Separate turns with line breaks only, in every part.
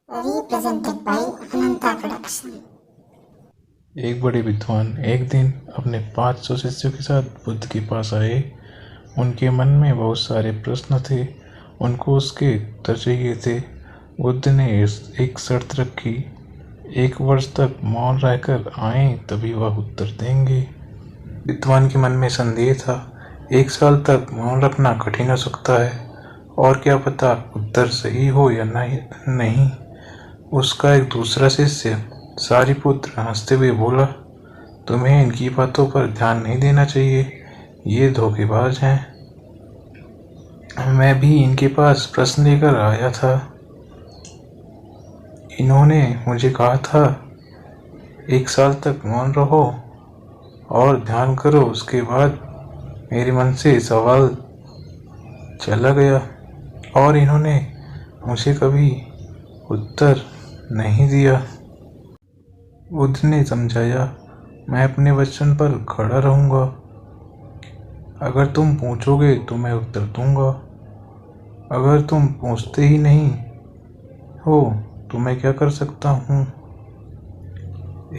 Presented by Ananta Production।
एक बड़े विद्वान एक दिन अपने 500 शिष्यों के साथ बुद्ध के पास आए। उनके मन में बहुत सारे प्रश्न थे, उनको उसके उत्तर चाहिए थे। बुद्ध ने एक शर्त रखी, 1 वर्ष तक मौन रहकर आए तभी वह उत्तर देंगे। विद्वान के मन में संदेह था, 1 साल तक मौन रखना कठिन हो सकता है, और क्या पता उत्तर सही हो या नहीं। उसका एक दूसरा शिष्य सारिपुत्र हंसते हुए बोला, तुम्हें इनकी बातों पर ध्यान नहीं देना चाहिए, ये धोखेबाज हैं। मैं भी इनके पास प्रश्न लेकर आया था। इन्होंने मुझे कहा था 1 साल तक मौन रहो और ध्यान करो। उसके बाद मेरे मन से सवाल चला गया और इन्होंने मुझे कभी उत्तर नहीं दिया। बुद्ध ने समझाया, मैं अपने वचन पर खड़ा रहूंगा। अगर तुम पूछोगे तो मैं उत्तर दूंगा, अगर तुम पूछते ही नहीं हो तो मैं क्या कर सकता हूँ।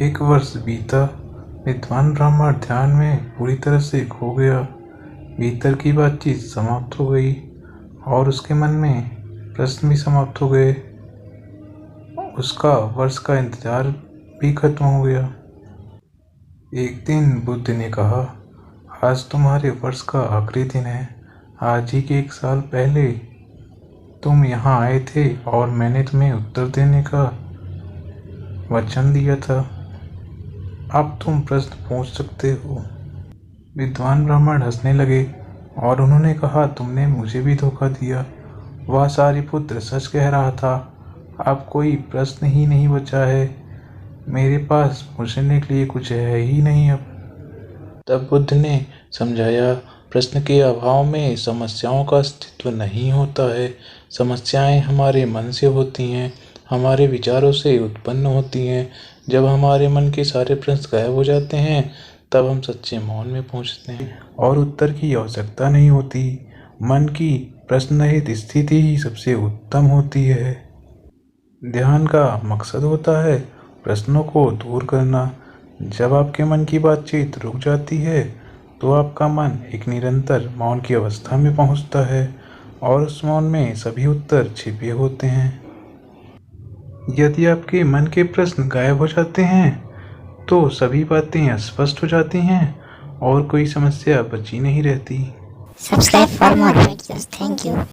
1 वर्ष बीता। विद्वान ब्राह्मण ध्यान में पूरी तरह से खो गया। भीतर की बातचीत समाप्त हो गई और उसके मन में प्रश्न भी समाप्त हो गए। उसका वर्ष का इंतजार भी खत्म हो गया। एक दिन बुद्ध ने कहा, आज तुम्हारे वर्ष का आखिरी दिन है। आज ही के 1 साल पहले तुम यहाँ आए थे और मैंने तुम्हें उत्तर देने का वचन दिया था। अब तुम प्रश्न पूछ सकते हो। विद्वान ब्राह्मण हंसने लगे और उन्होंने कहा, तुमने मुझे भी धोखा दिया। वह सारिपुत्र सच कह रहा था। अब कोई प्रश्न ही नहीं बचा है। मेरे पास पूछने के लिए कुछ है ही नहीं अब। तब बुद्ध ने समझाया, प्रश्न के अभाव में समस्याओं का अस्तित्व नहीं होता है। समस्याएं हमारे मन से होती हैं, हमारे विचारों से उत्पन्न होती हैं। जब हमारे मन के सारे प्रश्न गायब हो जाते हैं तब हम सच्चे मौन में पहुंचते हैं और उत्तर की आवश्यकता नहीं होती। मन की प्रश्न रहित स्थिति ही सबसे उत्तम होती है। ध्यान का मकसद होता है प्रश्नों को दूर करना। जब आपके मन की बातचीत रुक जाती है तो आपका मन एक निरंतर मौन की अवस्था में पहुंचता है और उस मौन में सभी उत्तर छिपे होते हैं। यदि आपके मन के प्रश्न गायब हो जाते हैं तो सभी बातें स्पष्ट हो जाती हैं और कोई समस्या बची नहीं रहती।
Subscribe for more videos। Thank you।